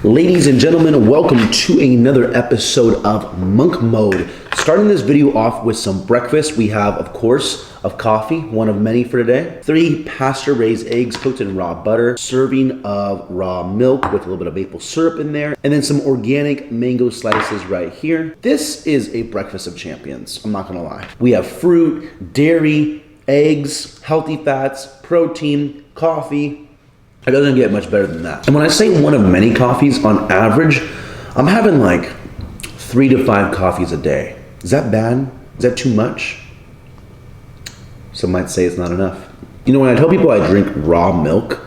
Ladies and gentlemen, welcome to another episode of Monk Mode. Starting this video off with some breakfast, we have, of course, of coffee, one of many for today. 3 pasture-raised eggs cooked in raw butter, serving of raw milk with a little bit of maple syrup in there, and then some organic mango slices right here. This is a breakfast of champions, I'm not gonna lie. We have fruit, dairy, eggs, healthy fats, protein, coffee. It doesn't get much better than that. And when I say one of many coffees, on average, I'm having like 3 to 5 coffees a day. Is that bad? Is that too much? Some might say it's not enough. You know, when I tell people I drink raw milk,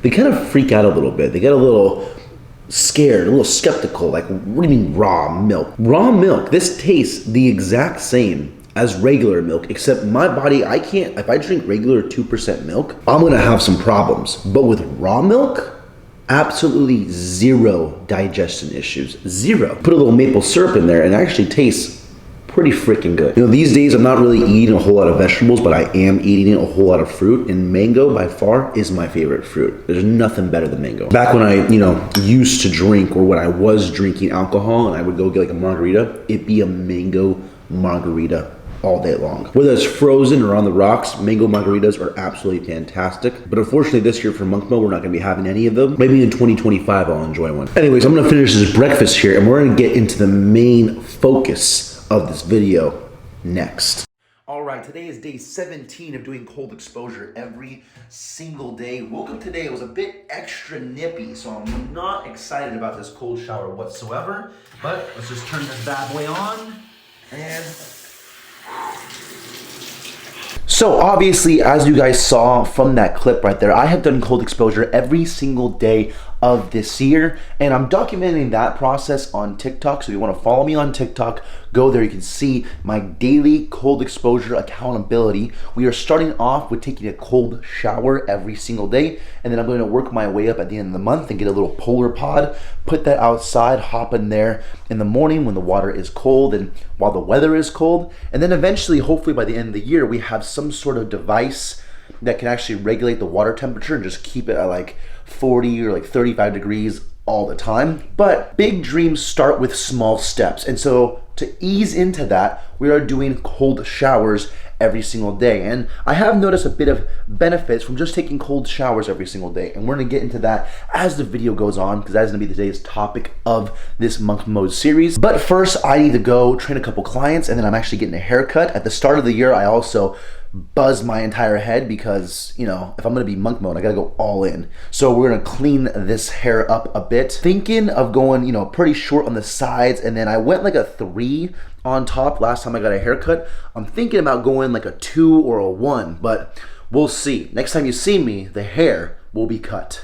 they kind of freak out a little bit. They get a little scared, a little skeptical, like, what do you mean raw milk? Raw milk, this tastes the exact same as regular milk, except my body, I can't, if I drink regular 2% milk, I'm gonna have some problems. But with raw milk, absolutely zero digestion issues, zero. Put a little maple syrup in there and it actually tastes pretty freaking good. You know, these days I'm not really eating a whole lot of vegetables, but I am eating a whole lot of fruit, and mango by far is my favorite fruit. There's nothing better than mango. Back when I, used to drink, or when I was drinking alcohol and I would go get like a margarita, it'd be a mango margarita all day long. Whether it's frozen or on the rocks, mango margaritas are absolutely fantastic. But unfortunately this year for Monk Mode, we're not gonna be having any of them. Maybe in 2025 I'll enjoy one. Anyways, I'm gonna finish this breakfast here and we're gonna get into the main focus of this video next. All right, today is day 17 of doing cold exposure every single day. Woke up today, it was a bit extra nippy, so I'm not excited about this cold shower whatsoever. But let's just turn this bad boy on and so obviously, as you guys saw from that clip right there, I have done cold exposure every single day of this year, and I'm documenting that process on TikTok. So if you want to follow me on TikTok, go there. You can see my daily cold exposure accountability. We are starting off with taking a cold shower every single day, and then I'm going to work my way up at the end of the month and get a little polar pod, put that outside, hop in there in the morning when the water is cold and while the weather is cold, and then eventually, hopefully by the end of the year, we have some sort of device that can actually regulate the water temperature and just keep it at like 40 or like 35 degrees all the time. But big dreams start with small steps. And so to ease into that, we are doing cold showers every single day. And I have noticed a bit of benefits from just taking cold showers every single day. And we're gonna get into that as the video goes on, because that is gonna be today's topic of this Monk Mode series. But first, I need to go train a couple clients, and then I'm actually getting a haircut. At the start of the year, I also buzz my entire head because, if I'm gonna be Monk Mode, I gotta go all in. So we're gonna clean this hair up a bit. Thinking of going, pretty short on the sides, and then I went like a 3 on top last time I got a haircut. I'm thinking about going like a 2 or a 1, but we'll see. Next time you see me, the hair will be cut.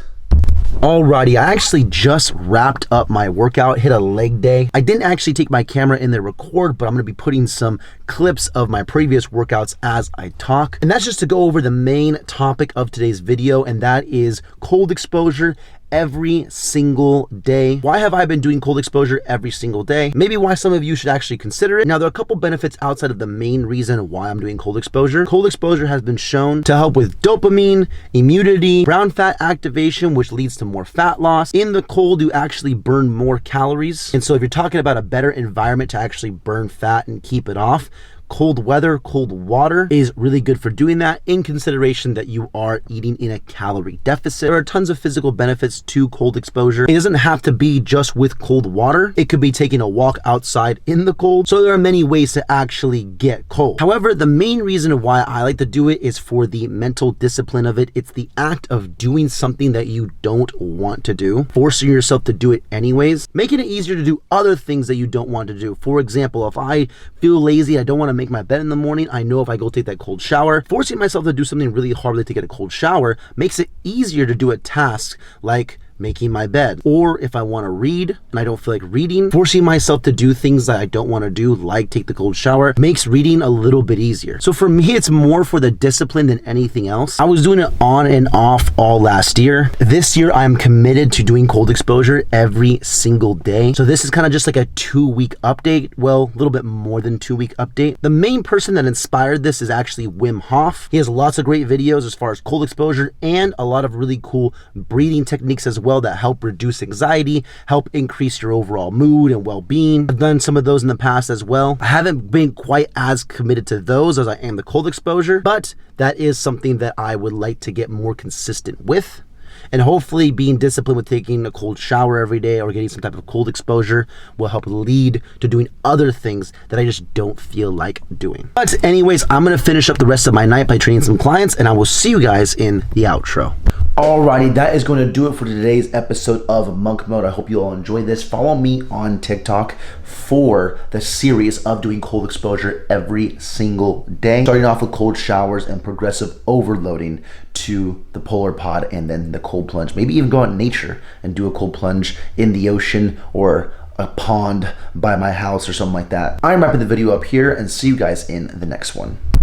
Alrighty, I actually just wrapped up my workout, hit a leg day. I didn't actually take my camera in there record, but I'm gonna be putting some clips of my previous workouts as I talk. And that's just to go over the main topic of today's video, and that is cold exposure every single day. Why have I been doing cold exposure every single day? Maybe why some of you should actually consider it. Now, there are a couple benefits outside of the main reason why I'm doing cold exposure. Cold exposure has been shown to help with dopamine, immunity, brown fat activation, which leads to more fat loss. In the cold, you actually burn more calories. And so if you're talking about a better environment to actually burn fat and keep it off, cold weather, cold water is really good for doing that, in consideration that you are eating in a calorie deficit. There are tons of physical benefits to cold exposure. It doesn't have to be just with cold water. It could be taking a walk outside in the cold. So there are many ways to actually get cold. However, the main reason why I like to do it is for the mental discipline of it. It's the act of doing something that you don't want to do, forcing yourself to do it anyways, making it easier to do other things that you don't want to do. For example, if I feel lazy, I don't want to make my bed in the morning, I know if I go take that cold shower, forcing myself to do something really hard to get a cold shower makes it easier to do a task like making my bed. Or if I want to read and I don't feel like reading, forcing myself to do things that I don't want to do, like take the cold shower, makes reading a little bit easier. So for me, it's more for the discipline than anything else. I was doing it on and off all last year. This year, I'm committed to doing cold exposure every single day. So this is kind of just like a 2-week update. Well, a little bit more than 2-week update. The main person that inspired this is actually Wim Hof. He has lots of great videos as far as cold exposure and a lot of really cool breathing techniques as well that help reduce anxiety, help increase your overall mood and well-being. I've done some of those in the past as well. I haven't been quite as committed to those as I am the cold exposure, but that is something that I would like to get more consistent with. And hopefully being disciplined with taking a cold shower every day or getting some type of cold exposure will help lead to doing other things that I just don't feel like doing. But anyways, I'm gonna finish up the rest of my night by training some clients, and I will see you guys in the outro. Alrighty, that is going to do it for today's episode of Monk Mode. I hope you all enjoyed this. Follow me on TikTok for the series of doing cold exposure every single day. Starting off with cold showers and progressive overloading to the polar pod and then the cold plunge. Maybe even go out in nature and do a cold plunge in the ocean or a pond by my house or something like that. I'm wrapping the video up here and see you guys in the next one.